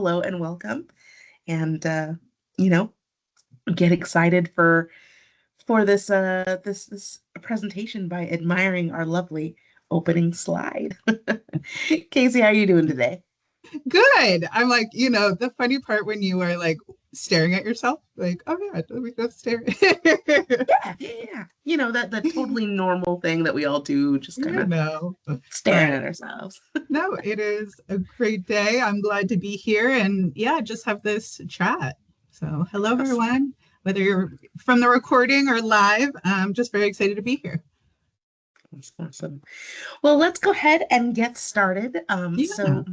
hello and welcome. And you know, get excited for this presentation by admiring our lovely opening slide. Kasey, how are you doing today? Good. I'm like, the funny part when you are like staring at yourself, like, oh yeah, let me go stare. Yeah. That totally normal thing that we all do, just kind You of know, staring but at ourselves. no, it is a great day. I'm glad to be here and yeah, just have this chat. So, hello Awesome. everyone. Whether you're from the recording or live, I'm just very excited to be here. That's awesome. Well, let's go ahead and get started. Yeah.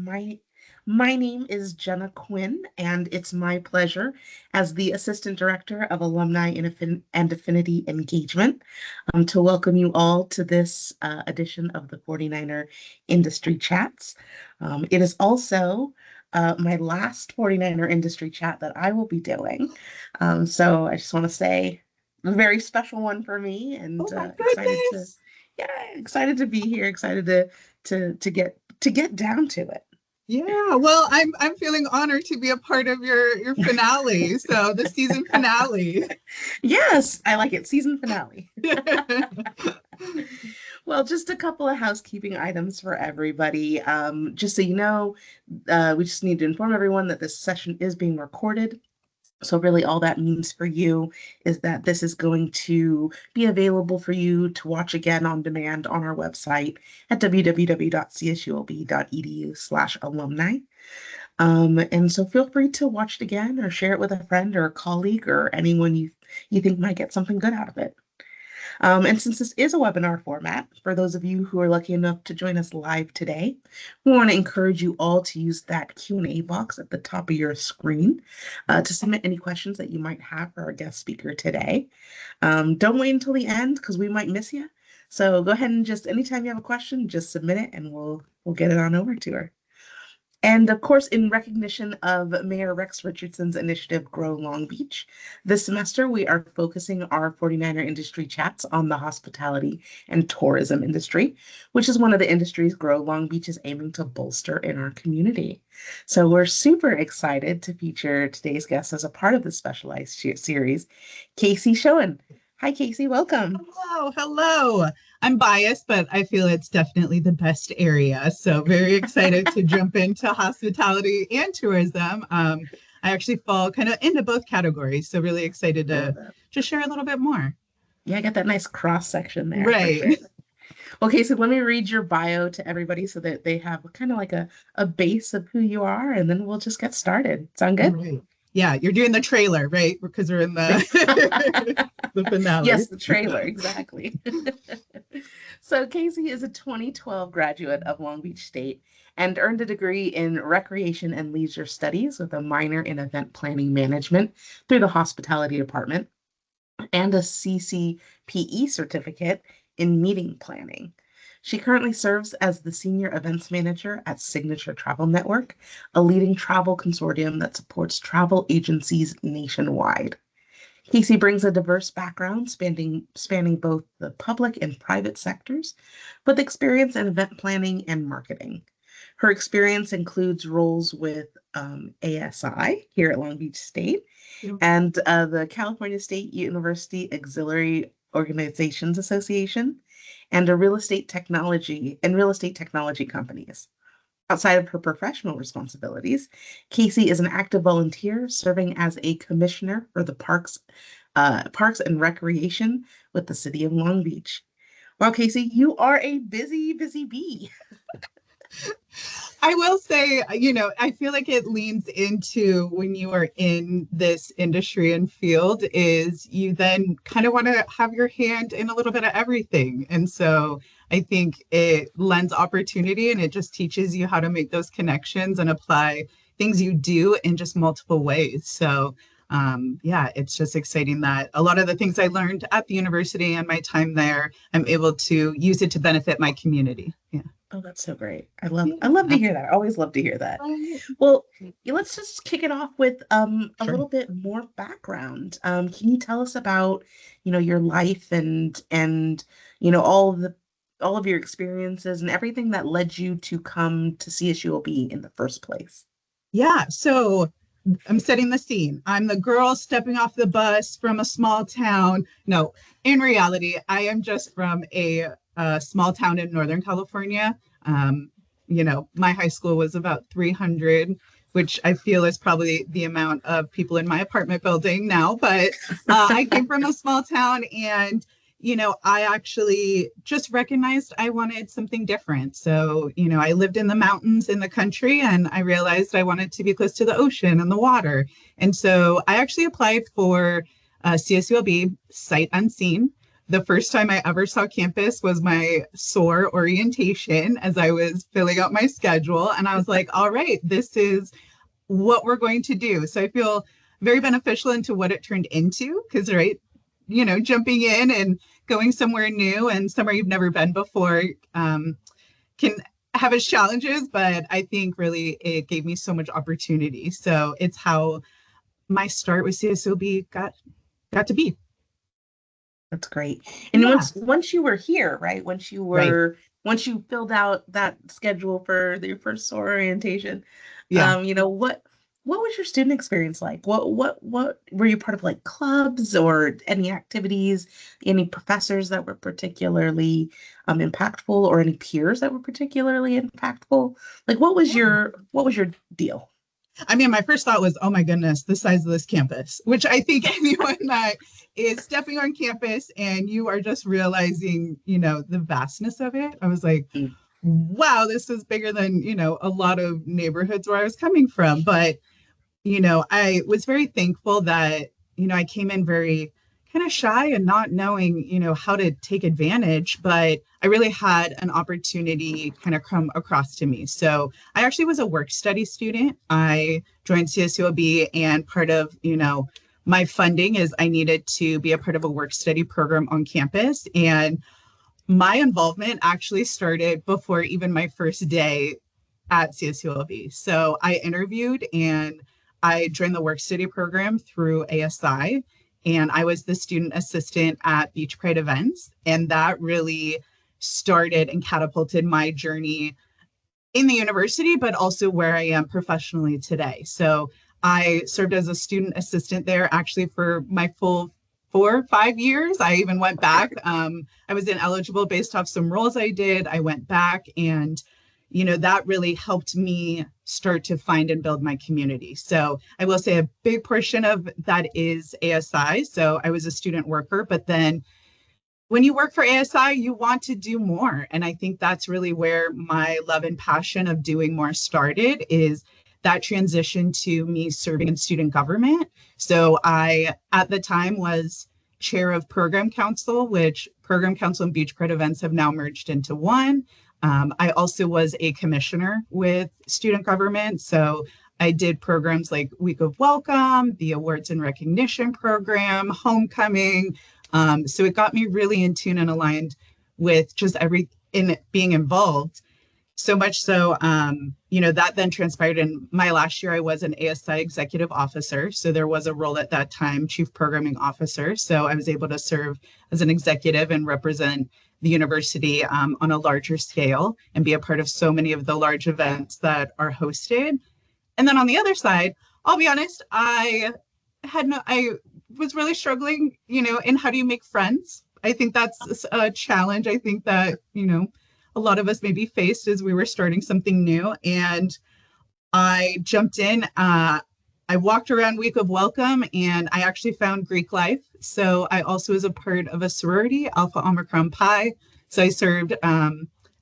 My name is Jenna Quinn, and it's my pleasure as the Assistant Director of Alumni and Affinity Engagement to welcome you all to this edition of the 49er Industry Chats. It is also my last 49er Industry Chat that I will be doing. So I just want to say a very special one for me and Oh my excited to goodness. yeah, excited to be here, excited to get down to it. Yeah, well, I'm feeling honored to be a part of your finale. So the season finale. Yes, I like it. Season finale. Well, just a couple of housekeeping items for everybody. Just so you know, we just need to inform everyone that this session is being recorded. So really all that means for you is that this is going to be available for you to watch again on demand on our website at www.csuob.edu/alumni. And so feel free to watch it again or share it with a friend or a colleague or anyone you think might get something good out of it. And since this is a webinar format, for those of you who are lucky enough to join us live today, we want to encourage you all to use that Q&A box at the top of your screen to submit any questions that you might have for our guest speaker today. Don't wait until the end because we might miss you. So go ahead and just anytime you have a question, just submit it and we'll get it on over to her. And of course, in recognition of Mayor Rex Richardson's initiative, Grow Long Beach, this semester we are focusing our 49er industry chats on the hospitality and tourism industry, which is one of the industries Grow Long Beach is aiming to bolster in our community. So we're super excited to feature today's guest as a part of this specialized series, Kasey Schoen. Hi, Kasey, welcome. Hello, hello. I'm biased, but I feel it's definitely the best area. So very excited to jump into hospitality and tourism. I actually fall kind of into both categories. So really excited Love to that. just share a little bit more. Yeah, I got that nice cross section there for Right. sure. Okay, so let me read your bio to everybody so that they have kind of like a base of who you are, and then we'll just get started. Sound good? Right. Yeah, you're doing the trailer, right? Because we're in the the finale. Yes, the trailer, exactly. So Kasey is a 2012 graduate of Long Beach State and earned a degree in recreation and leisure studies with a minor in event planning management through the hospitality department and a CCPE certificate in meeting planning. She currently serves as the Senior Events Manager at Signature Travel Network, a leading travel consortium that supports travel agencies nationwide. Kasey brings a diverse background spanning both the public and private sectors, with experience in event planning and marketing. Her experience includes roles with ASI here at Long Beach State and the California State University Auxiliary Organizations Association and real estate technology companies. Outside of her professional responsibilities, Kasey is an active volunteer serving as a commissioner for the Parks and Recreation with the City of Long Beach. Wow, Kasey, you are a busy, busy bee. I will say, I feel like it leans into when you are in this industry and field is you then kind of want to have your hand in a little bit of everything. And so I think it lends opportunity and it just teaches you how to make those connections and apply things you do in just multiple ways. So yeah, it's just exciting that a lot of the things I learned at the university and my time there, I'm able to use it to benefit my community. Yeah. Oh, that's so great. I love to Yeah. hear that. I always love to hear that. Right. Well, let's just kick it off with a Sure. little bit more background. Can you tell us about, your life and all of your experiences and everything that led you to come to CSUOB in the first place? Yeah, so I'm setting the scene. I'm the girl stepping off the bus from a small town. No, in reality, I am just from a small town in Northern California. Um, my high school was about 300, which I feel is probably the amount of people in my apartment building now. But I came from a small town, and I actually just recognized I wanted something different. So, I lived in the mountains in the country, and I realized I wanted to be close to the ocean and the water. And so I actually applied for CSULB sight unseen. The first time I ever saw campus was my SOAR orientation as I was filling out my schedule. And I was like, all right, this is what we're going to do. So I feel very beneficial into what it turned into because, right, jumping in and going somewhere new and somewhere you've never been before can have its challenges, but I think really it gave me so much opportunity. So it's how my start with CSOB got to be. That's great. And Yeah, once you were here, right? right. Once you filled out that schedule for your first SOAR orientation, Yeah. what was your student experience like? What were you part of, like clubs or any activities, any professors that were particularly impactful, or any peers that were particularly impactful? Like what was your deal? I mean, my first thought was, oh my goodness, the size of this campus, which I think anyone that is stepping on campus and you are just realizing, the vastness of it, I was like, Mm. wow, this is bigger than, a lot of neighborhoods where I was coming from. But I was very thankful that, I came in very kind of shy and not knowing, how to take advantage, but I really had an opportunity kind of come across to me. So I actually was a work study student. I joined CSULB, and part of, my funding is I needed to be a part of a work study program on campus. And my involvement actually started before even my first day at CSULB. So I interviewed and I joined the work study program through ASI, and I was the student assistant at Beach Pride events. And that really started and catapulted my journey in the university, but also where I am professionally today. So I served as a student assistant there actually for my full 4 or 5 years. I even went back. I was ineligible based off some roles I did. I went back, and that really helped me start to find and build my community. So I will say a big portion of that is ASI. So I was a student worker, but then when you work for ASI, you want to do more. And I think that's really where my love and passion of doing more started, is that transition to me serving in student government. So I, at the time, was chair of program council, which program council and Beach Pride events have now merged into one. I also was a commissioner with student government. So I did programs like Week of Welcome, the Awards and Recognition Program, Homecoming. So it got me really in tune and aligned with just every in being involved. So much so, that then transpired in my last year. I was an ASI executive officer. So there was a role at that time, chief programming officer. So I was able to serve as an executive and represent the university on a larger scale and be a part of so many of the large events that are hosted. And then on the other side, I'll be honest, I was really struggling, in how do you make friends? I think that's a challenge. I think that, a lot of us maybe faced as we were starting something new. And I jumped in. I walked around Week of Welcome, and I actually found Greek life. So I also was a part of a sorority, Alpha Omicron Pi. So I served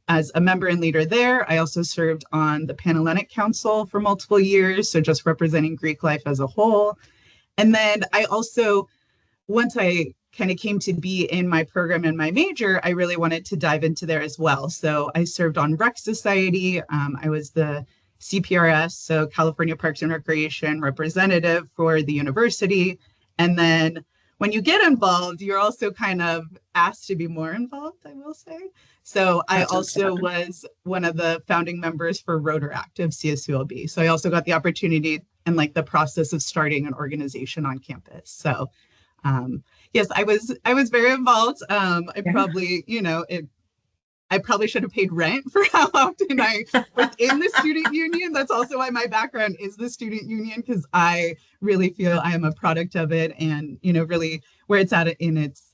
as a member and leader there. I also served on the Panhellenic Council for multiple years, so just representing Greek life as a whole. And then I also, once I kind of came to be in my program and my major, I really wanted to dive into there as well. So I served on Rex Society. I was the CPRS, so California Parks and Recreation representative for the university. And then when you get involved, you're also kind of asked to be more involved, I will say. So I That's also awesome. was one of the founding members for Rotaract of CSULB. So I also got the opportunity and like the process of starting an organization on campus. So yes, I was very involved. I Yeah. probably, I probably should have paid rent for how often I was in the student union. That's also why my background is the student union, because I really feel I am a product of it, and really where it's at in its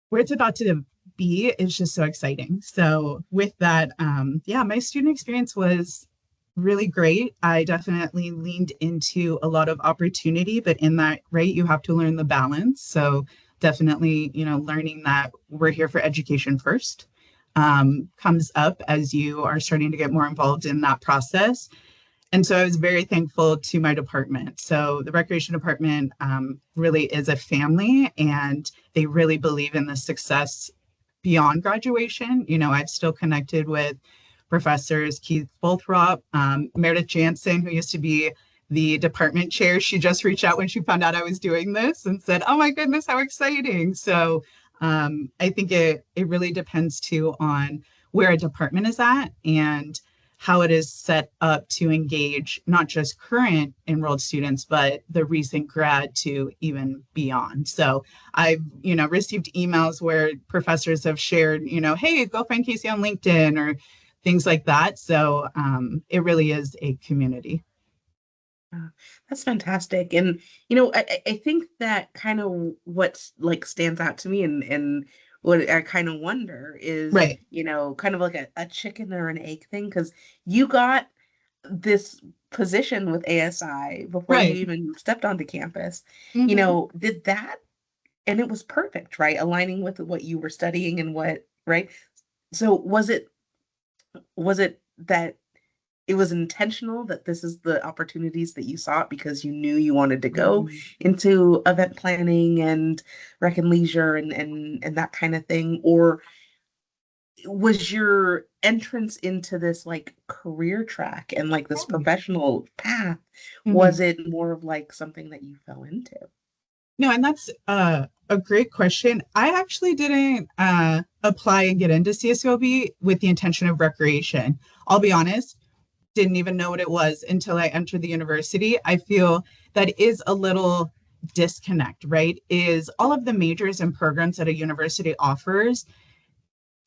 where it's about to be is just so exciting. So with that, yeah, my student experience was really great. I definitely leaned into a lot of opportunity, but in that, right, you have to learn the balance. So definitely, learning that we're here for education first comes up as you are starting to get more involved in that process. And so I was very thankful to my department. So the recreation department really is a family, and they really believe in the success beyond graduation. I've still connected with professors Keith Bolthrop, Meredith Jansen, who used to be the department chair. She just reached out when she found out I was doing this and said, "Oh my goodness, how exciting!" So I think it really depends too on where a department is at and how it is set up to engage not just current enrolled students, but the recent grad to even beyond. So I've, received emails where professors have shared, hey, go find Kasey on LinkedIn or things like that. So it really is a community. That's fantastic. And, I think that kind of what's like stands out to me and what I kind of wonder is, Right. kind of like a chicken or an egg thing, because you got this position with ASI before you Right. even stepped onto campus. Mm-hmm. Did that, and it was perfect, right? Aligning with what you were studying and what, right? So was it that it was intentional that this is the opportunities that you sought because you knew you wanted to go Mm-hmm. into event planning and rec and leisure and that kind of thing? Or was your entrance into this like career track and like this professional path, Mm-hmm. was it more of like something that you fell into? No, and that's a great question. I actually didn't apply and get into CSULB with the intention of recreation. I'll be honest, didn't even know what it was until I entered the university. I feel that is a little disconnect, right? Is all of the majors and programs that a university offers,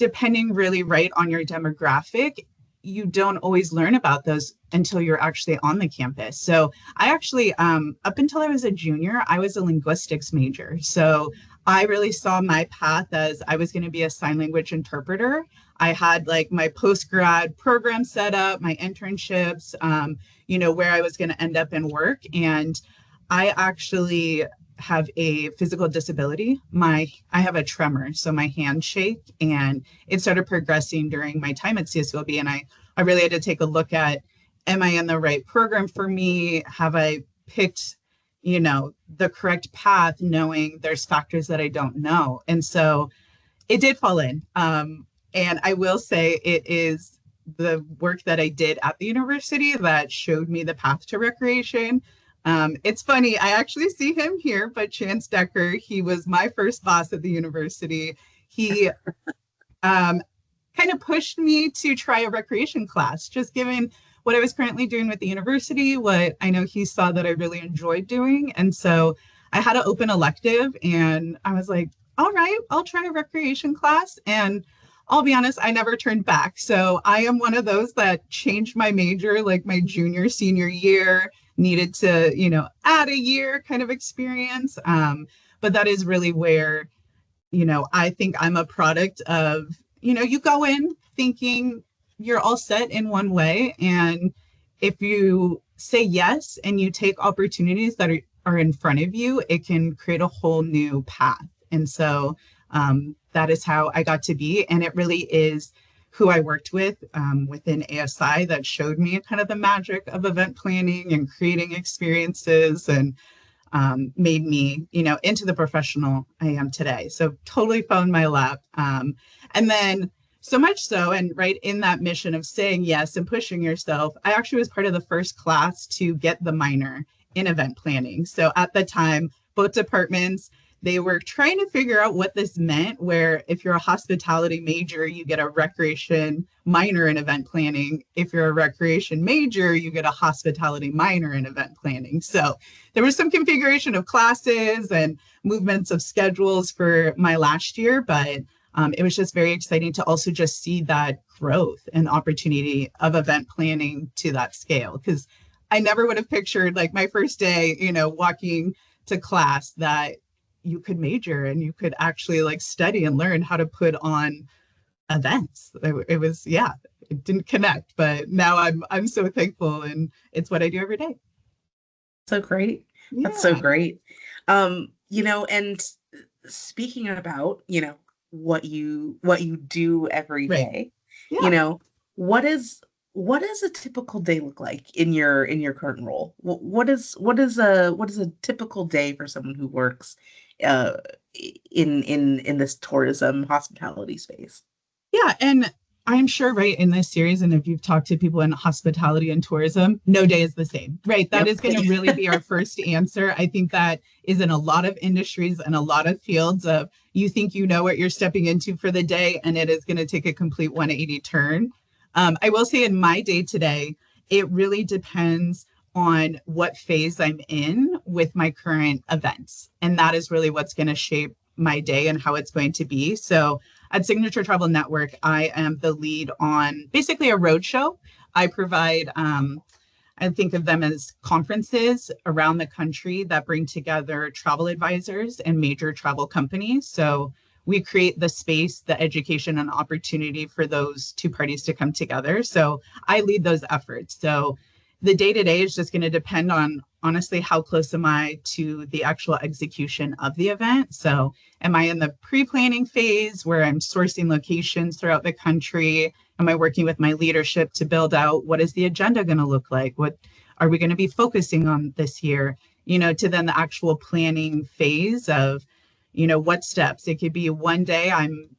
depending really right on your demographic, you don't always learn about those until you're actually on the campus. So I actually, up until I was a junior, I was a linguistics major. So I really saw my path as I was going to be a sign language interpreter. I had like my post grad program set up, my internships, where I was going to end up in work. And I actually have a physical disability. I have a tremor, so my hands shake, and it started progressing during my time at CSULB. And I really had to take a look at, am I in the right program for me? Have I picked, the correct path, knowing there's factors that I don't know? And so it did fall in. And I will say it is the work that I did at the university that showed me the path to recreation. It's funny, I actually see him here, but Chance Decker, he was my first boss at the university. He kind of pushed me to try a recreation class, just given what I was currently doing with the university, what I know he saw that I really enjoyed doing. And so I had an open elective, and I was like, all right, I'll try a recreation class. And I'll be honest, I never turned back. So I am one of those that changed my major like my junior, senior year, needed to, add a year kind of experience. But that is really where, I think I'm a product of, you go in thinking you're all set in one way. And if you say yes and you take opportunities that are in front of you, it can create a whole new path. And so that is how I got to be. And it really is who I worked with within ASI that showed me kind of the magic of event planning and creating experiences, and made me, into the professional I am today. So totally fell in my lap. And then so much so, and right in that mission of saying yes and pushing yourself, I actually was part of the first class to get the minor in event planning. So at the time, both departments, they were trying to figure out what this meant, where if you're a hospitality major, you get a recreation minor in event planning. If you're a recreation major, you get a hospitality minor in event planning. So there was some configuration of classes and movements of schedules for my last year, but it was just very exciting to also just see that growth and opportunity of event planning to that scale. Because I never would have pictured like my first day, walking to class that you could major and you could actually like study and learn how to put on events. It was, yeah, it didn't connect, but now I'm so thankful, and it's what I do every day. So great. That's so Yeah, great. And speaking about, what you do every right. day, you Yeah. know, what is what does a typical day look like in your current role? What is a typical day for someone who works uh in this tourism hospitality space? Yeah, and I'm sure, right, in this series, and if you've talked to people in hospitality and tourism, no day is the same, right? That Yep. is going to really be our first answer. I think that is in a lot of industries and a lot of fields of you think you know what you're stepping into for the day, and it is going to take a complete 180 turn. I will say in my day today, it really depends on what phase I'm in with my current events. And that is really what's going to shape my day and how it's going to be. So at Signature Travel Network, I am the lead on basically a roadshow. I provide, I think of them as conferences around the country that bring together travel advisors and major travel companies. So we create the space, the education, and opportunity for those two parties to come together. So I lead those efforts. So the day to day is just going to depend on honestly how close am I to the actual execution of the event. So am I in the pre-planning phase where I'm sourcing locations throughout the country? Am I working with my leadership to build out what is the agenda going to look like? What are we going to be focusing on this year? To then the actual planning phase of, what steps. It could be one day I'm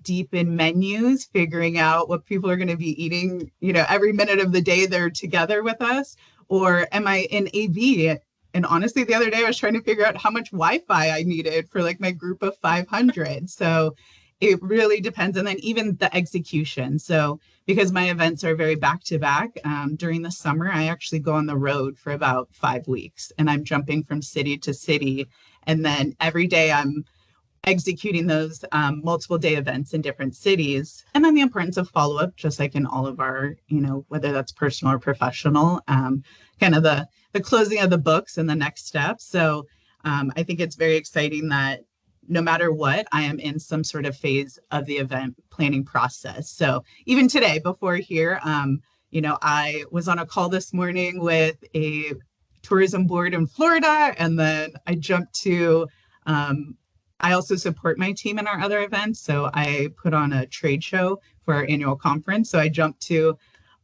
deep in menus, figuring out what people are going to be eating, every minute of the day they're together with us. Or am I in AV? And honestly, the other day I was trying to figure out how much Wi-Fi I needed for like my group of 500. So it really depends. And then even the execution. So because my events are very back to back, during the summer, I actually go on the road for about 5 weeks and I'm jumping from city to city. And then every day I'm executing those multiple day events in different cities. And then the importance of follow-up, just like in all of our, whether that's personal or professional, kind of the closing of the books and the next steps. So I think it's very exciting that no matter what, I am in some sort of phase of the event planning process. So even today, before here, I was on a call this morning with a tourism board in Florida, and then I jumped to I also support my team in our other events. So I put on a trade show for our annual conference. So I jumped to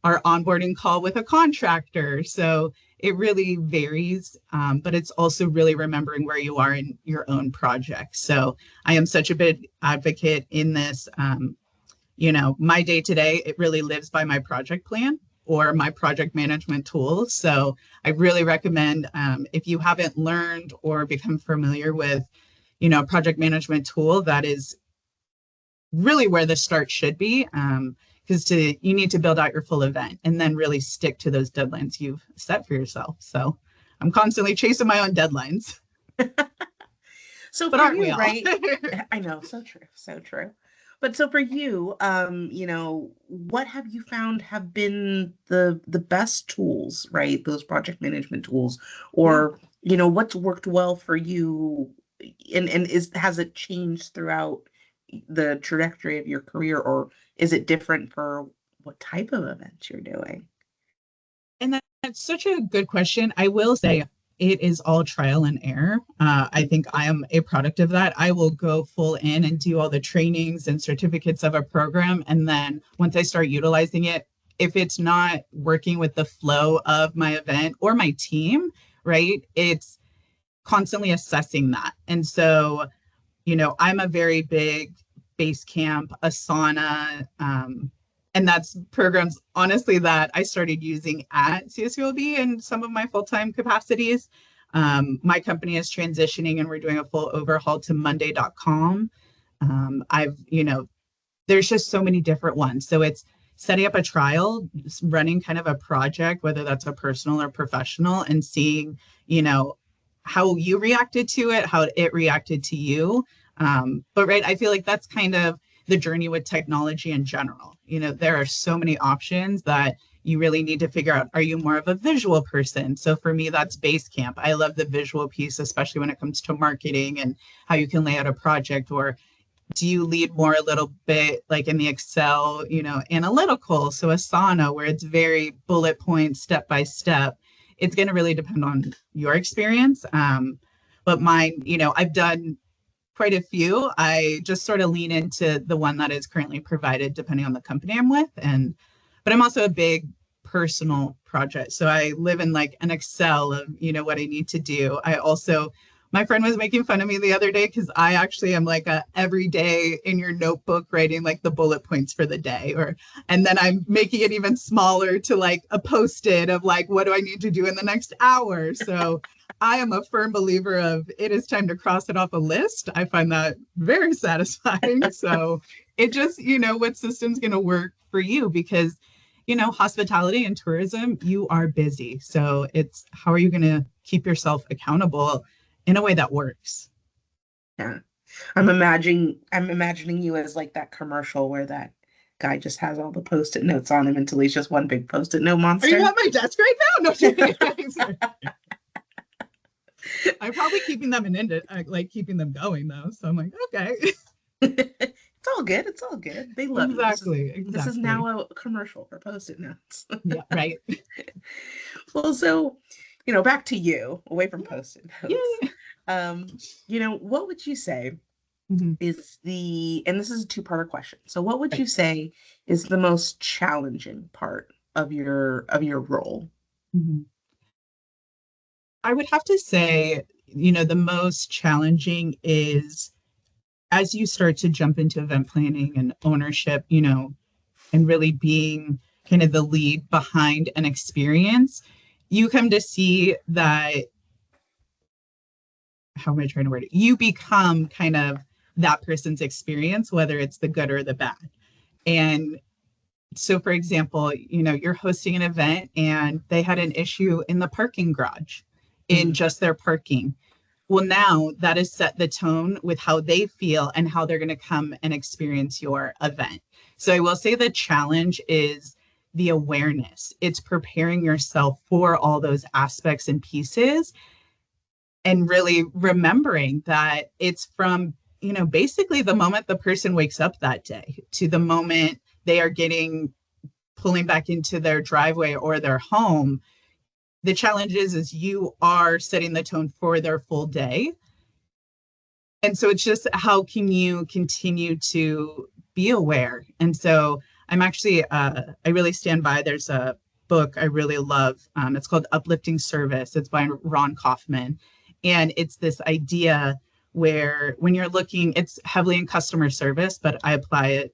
our onboarding call with a contractor. So it really varies, but it's also really remembering where you are in your own project. So I am such a big advocate in this. My day to day, it really lives by my project plan or my project management tools. So I really recommend if you haven't learned or become familiar with project management tool, that is really where the start should be, because you need to build out your full event and then really stick to those deadlines you've set for yourself. So I'm constantly chasing my own deadlines. So But for aren't we you, all? right? I know, so true, so true. But so for you, what have you found have been the best tools, right? Those project management tools, Yeah. or what's worked well for you, and has it changed throughout the trajectory of your career, or is it different for what type of events you're doing? And that's such a good question. I will say it is all trial and error. I think I am a product of that. I will go full in and do all the trainings and certificates of a program. And then once I start utilizing it, if it's not working with the flow of my event or my team, right, it's constantly assessing that. And so, I'm a very big base camp, Asana, and that's programs, honestly, that I started using at CSULB in some of my full-time capacities. My company is transitioning and we're doing a full overhaul to Monday.com. There's just so many different ones. So it's setting up a trial, running kind of a project, whether that's a personal or professional, and seeing, how you reacted to it, how it reacted to you. But right, I feel like that's kind of the journey with technology in general. There are so many options that you really need to figure out, are you more of a visual person? So for me, that's Basecamp. I love the visual piece, especially when it comes to marketing and how you can lay out a project. Or do you lead more a little bit like in the Excel, analytical? So Asana, where it's very bullet points, step by step. It's going to really depend on your experience. But mine, I've done quite a few. I just sort of lean into the one that is currently provided depending on the company I'm with. But I'm also a big personal project. So I live in like an Excel of, what I need to do. My friend was making fun of me the other day because I actually am like a every day in your notebook writing like the bullet points for the day, and then I'm making it even smaller to like a post-it of like, what do I need to do in the next hour? So I am a firm believer of it is time to cross it off a list. I find that very satisfying. So it just, what system's going to work for you, because hospitality and tourism, you are busy. So it's how are you going to keep yourself accountable in a way that works? Yeah. I'm imagining you as like that commercial where that guy just has all the post-it notes on him until he's just one big post-it note monster. Are you at my desk right now? No. I'm probably keeping them keeping them going though. So I'm like, okay. It's all good. It's all good. They love exactly. you. This is now a commercial for post-it notes. Yeah, right. Well, so, back to you, away from post-it notes. What would you say is and this is a two-part question. So what would you say is the most challenging part of your role? I would have to say, the most challenging is as you start to jump into event planning and ownership, and really being kind of the lead behind an experience, you come to see that, how am I trying to word it? You become kind of that person's experience, whether it's the good or the bad. And so, for example, you're hosting an event and they had an issue in the parking garage in just their parking. Well, now that has set the tone with how they feel and how they're going to come and experience your event. So I will say the challenge is the awareness. It's preparing yourself for all those aspects and pieces, and really remembering that it's from, basically the moment the person wakes up that day to the moment they are pulling back into their driveway or their home. The challenge is you are setting the tone for their full day. And so it's just, how can you continue to be aware? And so I'm actually, I really stand by, there's a book I really love. It's called Uplifting Service. It's by Ron Kaufman. And it's this idea where when you're looking, it's heavily in customer service, but I applied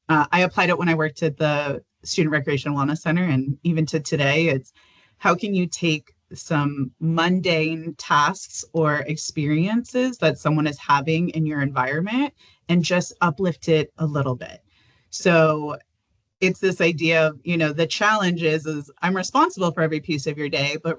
it when I worked at the Student Recreation Wellness Center. And even to today, it's how can you take some mundane tasks or experiences that someone is having in your environment and just uplift it a little bit. So it's this idea of, the challenge is I'm responsible for every piece of your day, but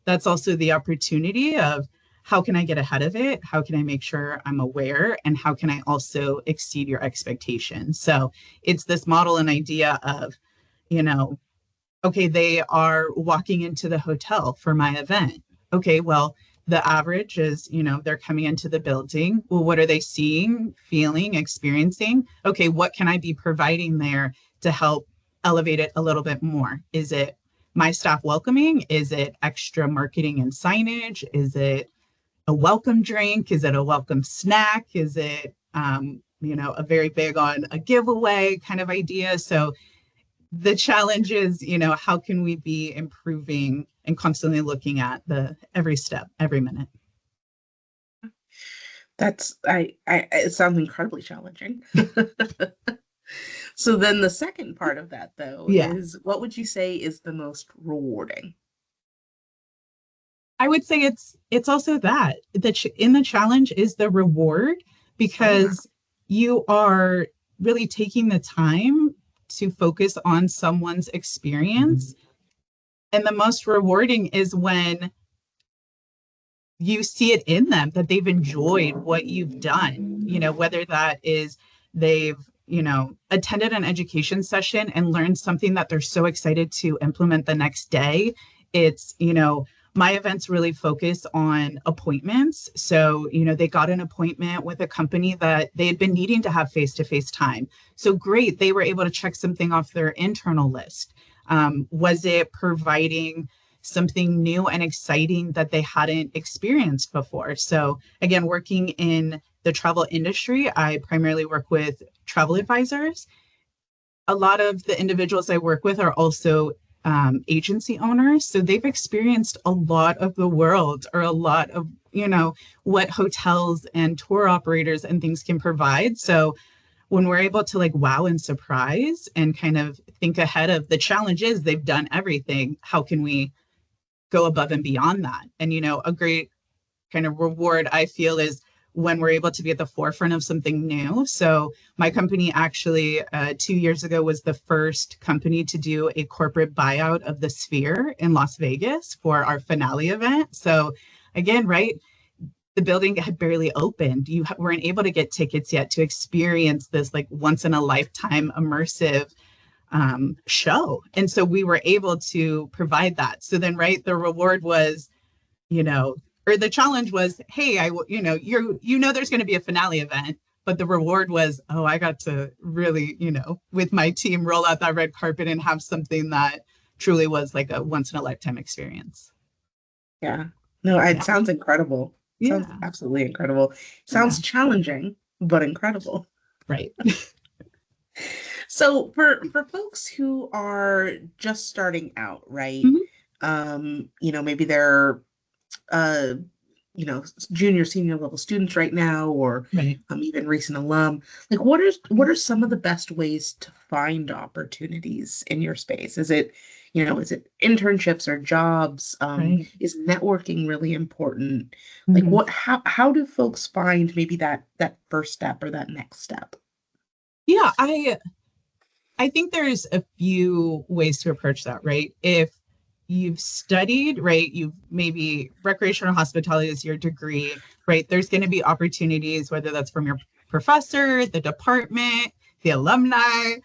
that's also the opportunity of how can I get ahead of it? How can I make sure I'm aware? And how can I also exceed your expectations? So it's this model and idea of, okay, they are walking into the hotel for my event. Okay, well, the average is, they're coming into the building. Well, what are they seeing, feeling, experiencing? Okay, what can I be providing there to help elevate it a little bit more? Is it my staff welcoming? Is it extra marketing and signage? Is it a welcome drink? Is it a welcome snack? Is it, a very big on a giveaway kind of idea? So the challenge is, how can we be improving and constantly looking at every step, every minute? It sounds incredibly challenging. So then the second part of that, though, is what would you say is the most rewarding? I would say it's also that in the challenge is the reward, because you are really taking the time to focus on someone's experience. And the most rewarding is when you see it in them that they've enjoyed what you've done, whether that is they've, attended an education session and learned something that they're so excited to implement the next day. It's, my events really focus on appointments. So, they got an appointment with a company that they had been needing to have face-to-face time. So great, they were able to check something off their internal list. Was it providing something new and exciting that they hadn't experienced before? So again, working in the travel industry, I primarily work with travel advisors. A lot of the individuals I work with are also agency owners. So they've experienced a lot of the world, or a lot of, what hotels and tour operators and things can provide. So when we're able to wow and surprise and kind of think ahead of the challenges, they've done everything. How can we go above and beyond that? And, a great kind of reward I feel is when we're able to be at the forefront of something new. So my company actually 2 years ago was the first company to do a corporate buyout of the Sphere in Las Vegas for our finale event. So again, right, the building had barely opened. You weren't able to get tickets yet to experience this once in a lifetime immersive show. And so we were able to provide that. So then, right, the reward was, or the challenge was, hey, there's going to be a finale event, but the reward was, oh, I got to really, with my team, roll out that red carpet and have something that truly was like a once in a lifetime experience. Yeah. No, it sounds incredible. Sounds absolutely incredible. Sounds challenging, but incredible. Right. So for folks who are just starting out, right? Maybe they're junior, senior level students right now, or even recent alum. What are some of the best ways to find opportunities in your space? Is it internships or jobs? Is networking really important? How do folks find maybe that first step or that next step? Yeah, I think there's a few ways to approach that, right? If you've studied, right, you've maybe recreational hospitality is your degree, right? There's going to be opportunities, whether that's from your professor, the department, the alumni,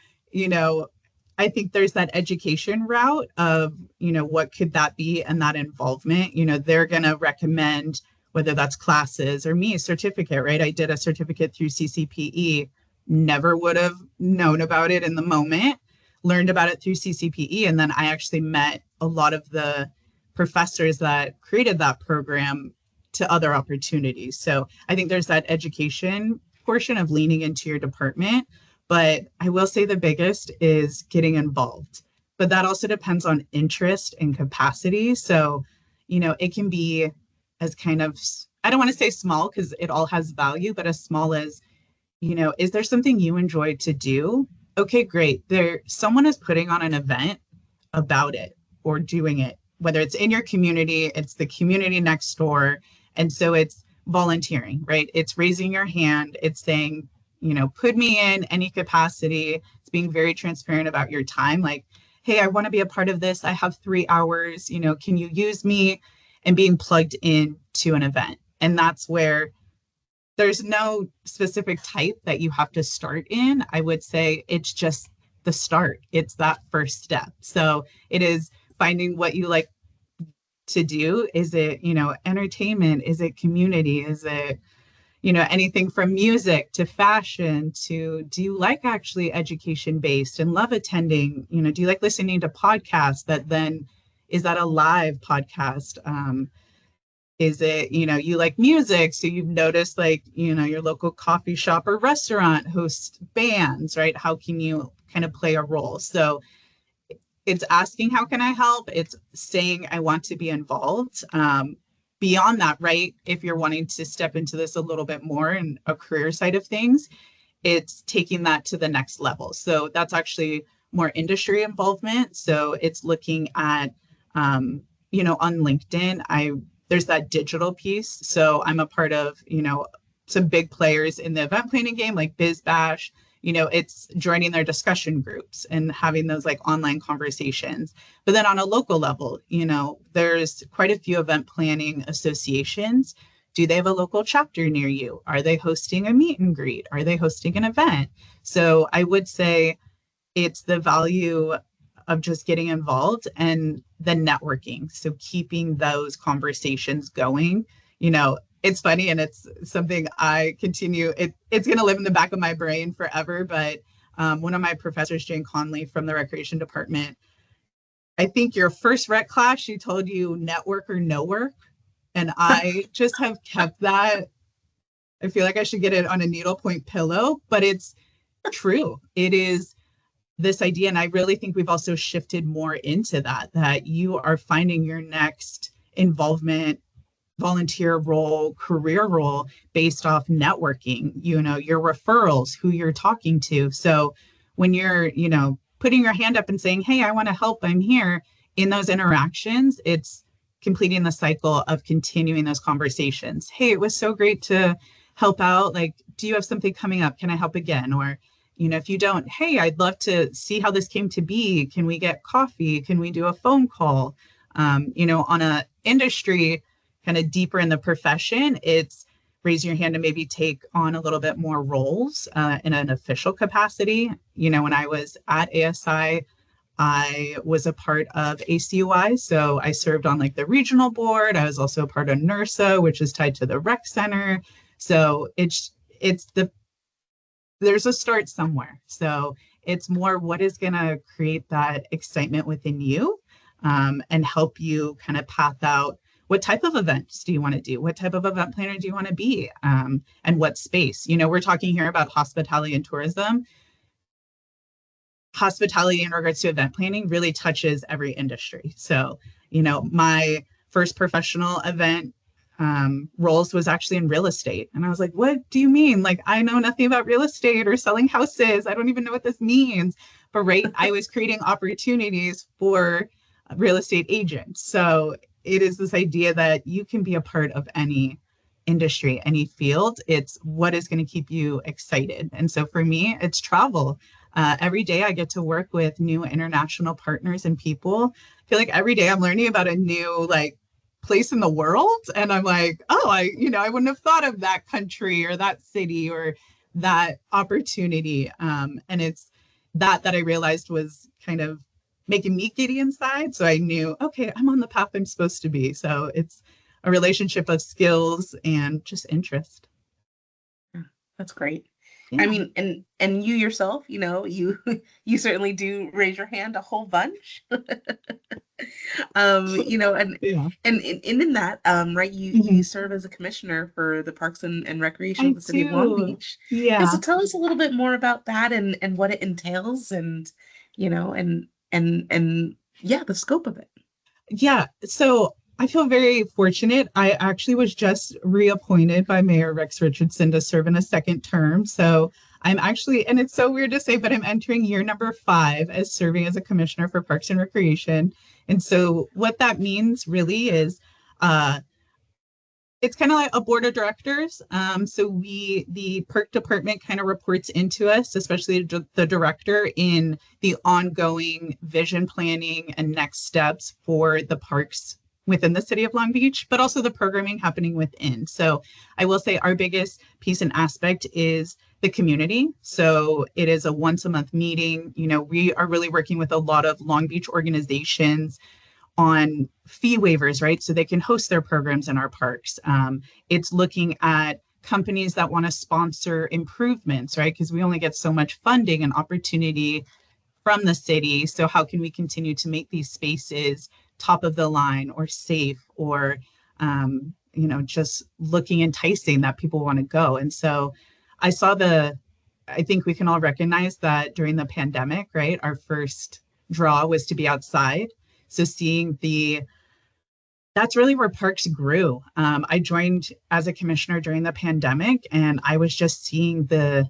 I think there's that education route of, what could that be and that involvement. They're going to recommend whether that's classes or me, a certificate, right? I did a certificate through CCPE, never would have known about it in the moment, learned about it through CCPE. And then I actually met a lot of the professors that created that program to other opportunities. So I think there's that education portion of leaning into your department. But I will say the biggest is getting involved. But that also depends on interest and capacity. So, it can be as kind of, I don't want to say small because it all has value, but as small as, is there something you enjoy to do? Okay, great. Someone is putting on an event about it or doing it, whether it's in your community, it's the community next door. And so it's volunteering, right? It's raising your hand. It's saying, put me in any capacity. It's being very transparent about your time. Like, hey, I want to be a part of this. I have 3 hours, can you use me? And being plugged in to an event. And that's where there's no specific type that you have to start in. I would say it's just the start. It's that first step. So it is finding what you like to do. Is it, entertainment? Is it community? Is it, anything from music to fashion to, do you like actually education based and love attending? Do you like listening to podcasts that then, is that a live podcast? Is it, you like music, so you've noticed your local coffee shop or restaurant hosts bands, right? How can you kind of play a role? So it's asking, how can I help? It's saying, I want to be involved. Beyond that, right? If you're wanting to step into this a little bit more in a career side of things, it's taking that to the next level. So that's actually more industry involvement. So it's looking at, on LinkedIn, there's that digital piece. So I'm a part of, some big players in the event planning game, like BizBash. It's joining their discussion groups and having those online conversations. But then on a local level, there's quite a few event planning associations. Do they have a local chapter near you? Are they hosting a meet and greet? Are they hosting an event? So I would say it's the value of just getting involved and the networking. So keeping those conversations going, it's funny and it's something I continue. It's going to live in the back of my brain forever. But one of my professors, Jane Conley from the recreation department, I think your first rec class, she told you network or no work. And I just have kept that. I feel like I should get it on a needlepoint pillow, but it's true. It is this idea. And I really think we've also shifted more into that you are finding your next involvement, volunteer role, career role based off networking, your referrals, who you're talking to. So when you're, putting your hand up and saying, hey, I want to help, I'm here, in those interactions, it's completing the cycle of continuing those conversations. Hey, it was so great to help out. Like, do you have something coming up? Can I help again? Or, if you don't, hey, I'd love to see how this came to be. Can we get coffee? Can we do a phone call? On a industry kind of deeper in the profession, it's raise your hand and maybe take on a little bit more roles in an official capacity. When I was at ASI, I was a part of ACUI, so I served on like the regional board. I was also a part of NERSA, which is tied to the rec center. So there's a start somewhere. So it's more what is going to create that excitement within you and help you kind of path out what type of events do you want to do? What type of event planner do you want to be? And what space? We're talking here about hospitality and tourism. Hospitality in regards to event planning really touches every industry. So, my first professional event roles was actually in real estate. And I was like, what do you mean? Like, I know nothing about real estate or selling houses. I don't even know what this means. But I was creating opportunities for real estate agents. So it is this idea that you can be a part of any industry, any field. It's what is going to keep you excited. And so for me, it's travel. Every day I get to work with new international partners and people. I feel like every day I'm learning about a new place in the world. And I'm like, oh, I wouldn't have thought of that country or that city or that opportunity. And it's that I realized was kind of making me giddy inside. So I knew, okay, I'm on the path I'm supposed to be. So it's a relationship of skills and just interest. That's great. Yeah. I mean, and you yourself, you certainly do raise your hand a whole bunch. And in that, right, you serve as a commissioner for the Parks and Recreation of the City of Long Beach. Yeah. So tell us a little bit more about that and what it entails and the scope of it. Yeah. So I feel very fortunate. I actually was just reappointed by Mayor Rex Richardson to serve in a second term. So I'm actually, and it's so weird to say, but I'm entering year number 5 as serving as a commissioner for Parks and Recreation. And so what that means really is it's kind of like a board of directors. So the park department kind of reports into us, especially the director, in the ongoing vision planning and next steps for the parks within the city of Long Beach, but also the programming happening within. So I will say our biggest piece and aspect is the community. So it is a once a month meeting. We are really working with a lot of Long Beach organizations on fee waivers, right? So they can host their programs in our parks. It's looking at companies that want to sponsor improvements, right? Because we only get so much funding and opportunity from the city. So how can we continue to make these spaces top of the line or safe or, just looking enticing that people want to go? And so I think we can all recognize that during the pandemic, right? Our first draw was to be outside. So seeing that's really where parks grew. I joined as a commissioner during the pandemic, and I was just seeing the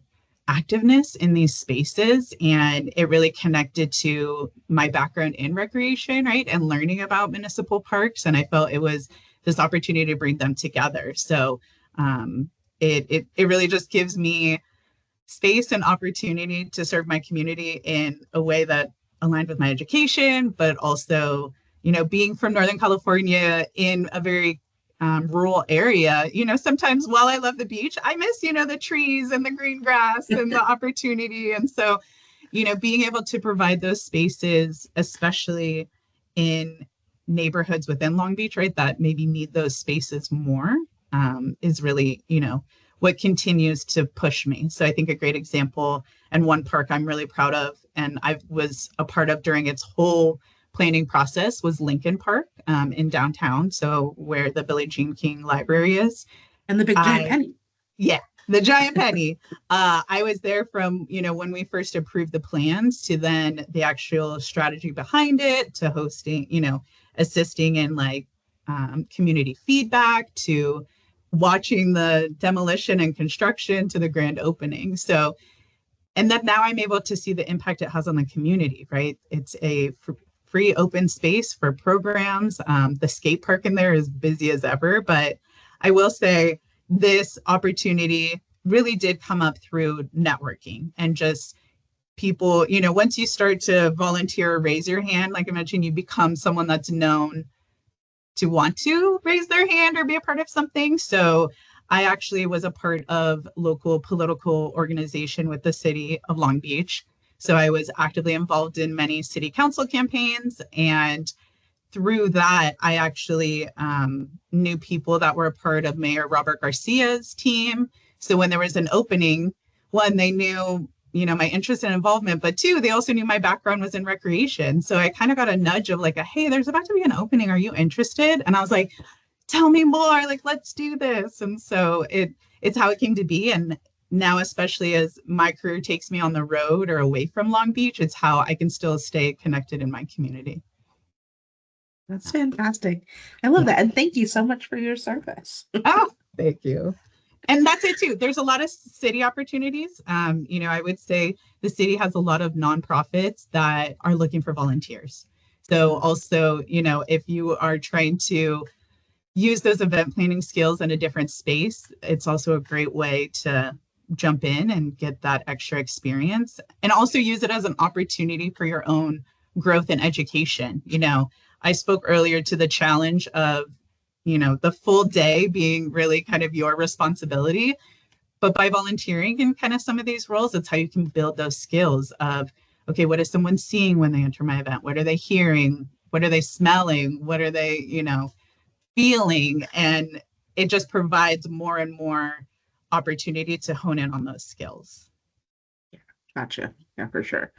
activeness in these spaces, and it really connected to my background in recreation, right? And learning about municipal parks. And I felt it was this opportunity to bring them together. So it really just gives me space and opportunity to serve my community in a way that aligned with my education, but also, being from Northern California in a very rural area, sometimes while I love the beach, I miss, the trees and the green grass and the opportunity. And so, being able to provide those spaces, especially in neighborhoods within Long Beach, right, that maybe need those spaces more, is really, what continues to push me. So I think a great example, and one park I'm really proud of, and I was a part of during its whole planning process, was Lincoln Park in downtown. So where the Billie Jean King Library is. And the big giant penny. Yeah, the giant penny. I was there from, when we first approved the plans to then the actual strategy behind it, to hosting, assisting in like community feedback, to watching the demolition and construction, to the grand opening. So, and then now I'm able to see the impact it has on the community, right? It's a free open space for programs. The skate park in there is busy as ever, but I will say this opportunity really did come up through networking and just people, once you start to volunteer or raise your hand, like I mentioned, you become someone that's known to want to raise their hand or be a part of something. So I actually was a part of local political organization with the city of Long Beach. So I was actively involved in many city council campaigns. And through that, I actually knew people that were a part of Mayor Robert Garcia's team. So when there was an opening, one, they knew, my interest and involvement, but two, they also knew my background was in recreation. So I kind of got a nudge of like, hey, there's about to be an opening. Are you interested? And I was like, tell me more, like, let's do this. And so it's how it came to be. And now, especially as my career takes me on the road or away from Long Beach, it's how I can still stay connected in my community. That's fantastic. I love that. And thank you so much for your service. Oh, thank you. And that's it too. There's a lot of city opportunities. I would say the city has a lot of nonprofits that are looking for volunteers. So also, if you are trying to use those event planning skills in a different space, it's also a great way to jump in and get that extra experience, and also use it as an opportunity for your own growth and education. I spoke earlier to the challenge of, the full day being really kind of your responsibility, but by volunteering in kind of some of these roles, it's how you can build those skills of, okay, what is someone seeing when they enter my event? What are they hearing? What are they smelling? What are they, feeling? And it just provides more and more opportunity to hone in on those skills. Yeah, gotcha. Yeah, for sure.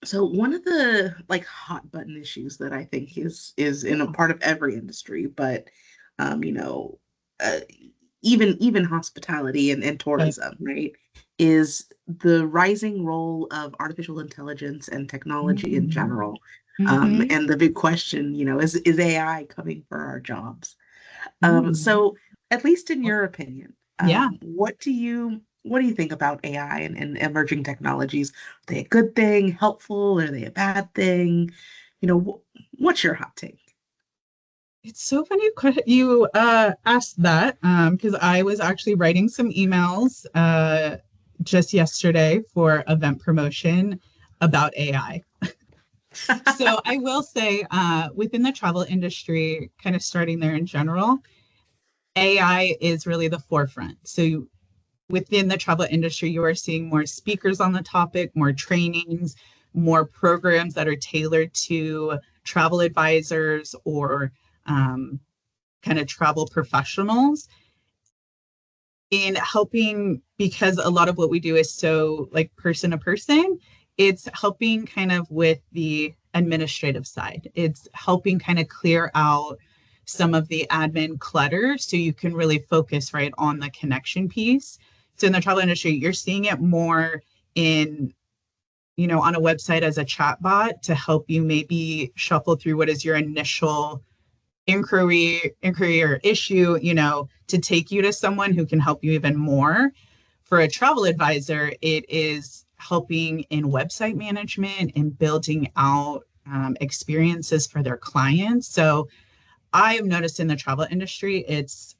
So one of the like hot button issues that I think is in a part of every industry, but uh, even hospitality and tourism, right, is the rising role of artificial intelligence and technology in general. And the big question, is AI coming for our jobs? So at least in your opinion, what do you think about AI and emerging technologies? Are they a good thing, helpful? Are they a bad thing? What's your hot take? It's so funny you asked that, because I was actually writing some emails just yesterday for event promotion about AI. So I will say, within the travel industry, kind of starting there in general, AI is really the forefront. So within the travel industry, you are seeing more speakers on the topic, more trainings, more programs that are tailored to travel advisors or kind of travel professionals in helping, because a lot of what we do is so like person to person. It's helping kind of with the administrative side. It's helping kind of clear out some of the admin clutter so you can really focus right on the connection piece. So in the travel industry, you're seeing it more in, on a website as a chat bot to help you maybe shuffle through what is your initial inquiry or issue, to take you to someone who can help you even more. For a travel advisor, it is helping in website management and building out experiences for their clients. So I have noticed in the travel industry, it's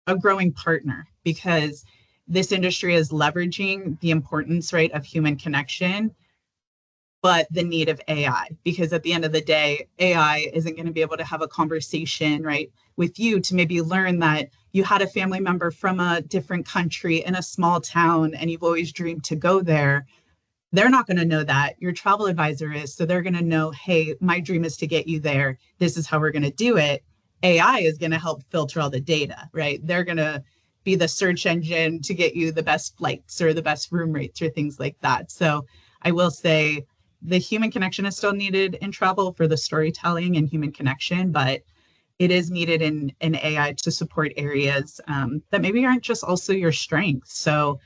a growing partner because this industry is leveraging the importance, right, of human connection but the need of AI, because at the end of the day, AI isn't going to be able to have a conversation, right, with you to maybe learn that you had a family member from a different country in a small town and you've always dreamed to go there. They're not going to know that. Your travel advisor is. So they're going to know, hey, my dream is to get you there. This is how we're going to do it. AI is going to help filter all the data, right? They're going to be the search engine to get you the best flights or the best room rates or things like that. So I will say the human connection is still needed in travel for the storytelling and human connection, but it is needed in AI to support areas that maybe aren't just also your strengths. So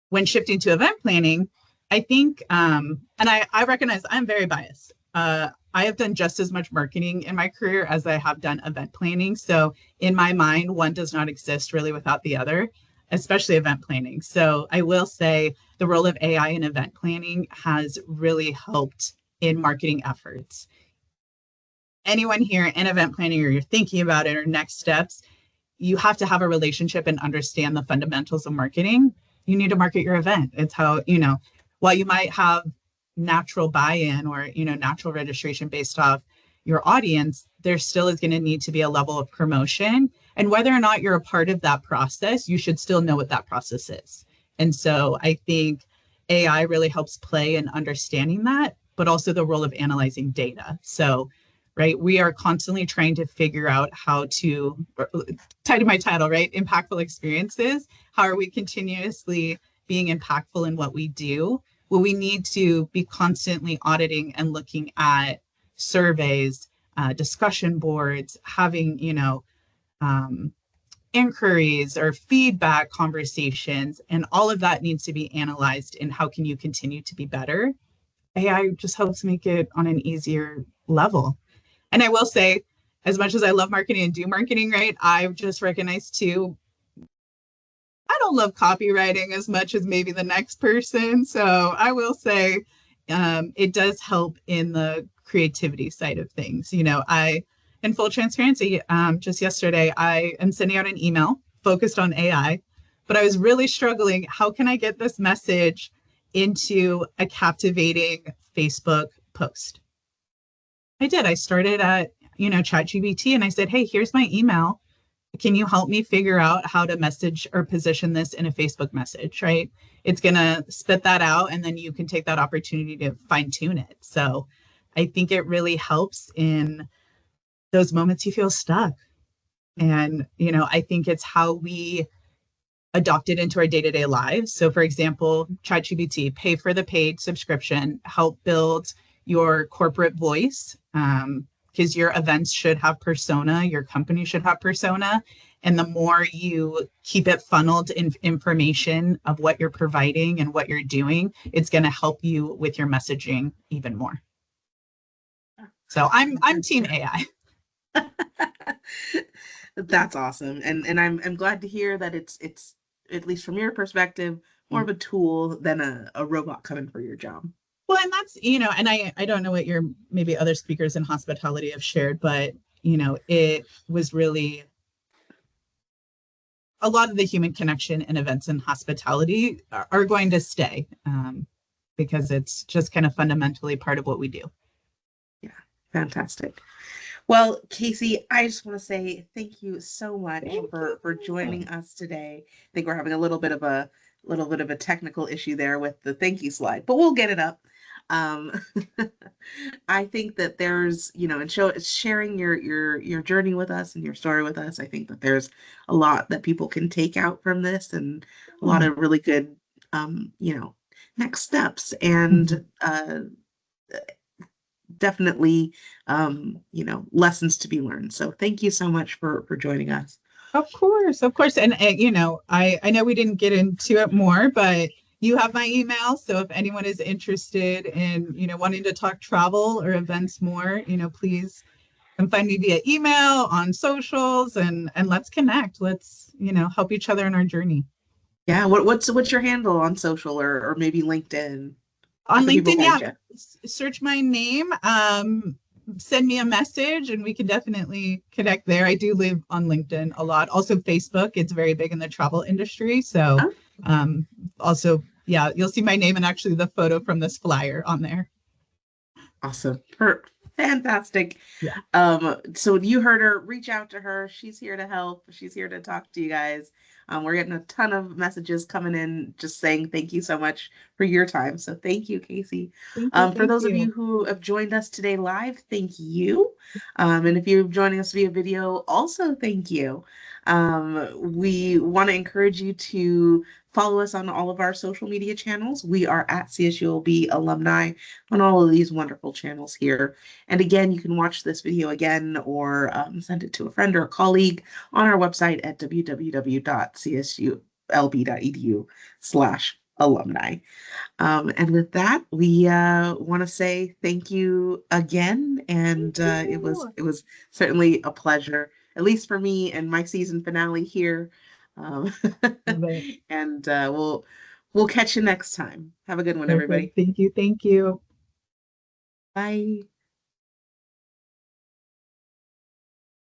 when shifting to event planning, I think, and I recognize I'm very biased. I have done just as much marketing in my career as I have done event planning. So in my mind, one does not exist really without the other, especially event planning. So I will say the role of AI in event planning has really helped in marketing efforts. Anyone here in event planning, or you're thinking about it, or next steps, you have to have a relationship and understand the fundamentals of marketing. You need to market your event. It's how, while you might have natural buy-in or, natural registration based off your audience, there still is going to need to be a level of promotion. And whether or not you're a part of that process, you should still know what that process is. And so I think AI really helps play in understanding that, but also the role of analyzing data. So, right, we are constantly trying to figure out how to, tied to my title, right, impactful experiences. How are we continuously being impactful in what we do? Well, we need to be constantly auditing and looking at surveys, discussion boards, having, inquiries or feedback conversations, and all of that needs to be analyzed. And how can you continue to be better? AI just helps make it on an easier level. And I will say, as much as I love marketing and do marketing, right, I've just recognized too, I don't love copywriting as much as maybe the next person. So I will say it does help in the creativity side of things. In full transparency, just yesterday, I am sending out an email focused on AI, but I was really struggling. How can I get this message into a captivating Facebook post? I did. I started at, ChatGPT, and I said, hey, here's my email. Can you help me figure out how to message or position this in a Facebook message, right? It's going to spit that out, and then you can take that opportunity to fine tune it. So I think it really helps in those moments you feel stuck. And, I think it's how we adopt it into our day-to-day lives. So for example, ChatGPT, pay for the paid subscription, help build your corporate voice, because your events should have persona, your company should have persona. And the more you keep it funneled in information of what you're providing and what you're doing, it's going to help you with your messaging even more. So I'm team AI. That's awesome. And I'm glad to hear that it's at least from your perspective, more of a tool than a robot coming for your job. Well, and that's, and I don't know what your maybe other speakers in hospitality have shared, but, it was really a lot of the human connection and events in hospitality are going to stay because it's just kind of fundamentally part of what we do. Yeah, fantastic. Well, Kasey, I just want to say thank you so much for joining us today. I think we're having a little bit of a technical issue there with the thank you slide, but we'll get it up. I think that there's, and sharing your journey with us and your story with us. I think that there's a lot that people can take out from this, and a lot of really good, next steps, and definitely, lessons to be learned. So thank you so much for joining us. Of course. And, I know we didn't get into it more, but you have my email. So if anyone is interested in, wanting to talk travel or events more, please come find me via email, on socials, and let's connect. Let's, help each other in our journey. Yeah. What's your handle on social, or maybe LinkedIn? On LinkedIn, yeah. Search my name. Send me a message and we can definitely connect there. I do live on LinkedIn a lot. Also Facebook, it's very big in the travel industry. So also, yeah, you'll see my name and actually the photo from this flyer on there. Awesome. Fantastic. Yeah. So you heard her, reach out to her. She's here to help. She's here to talk to you guys. We're getting a ton of messages coming in just saying thank you so much for your time. So thank you, Kasey. Thank you. For Thank those of you. you who have joined us today live, thank you. And if you're joining us via video, also thank you. We want to encourage you to follow us on all of our social media channels. We are at CSULB alumni on all of these wonderful channels here. And again, you can watch this video again or send it to a friend or a colleague on our website at www.csulb.edu/alumni. And with that, we want to say thank you again. And it was certainly a pleasure, at least for me and my season finale here. Um, Love it. and we'll catch you next time. Have a good one, Perfect. everybody. Thank you. Thank you. Bye.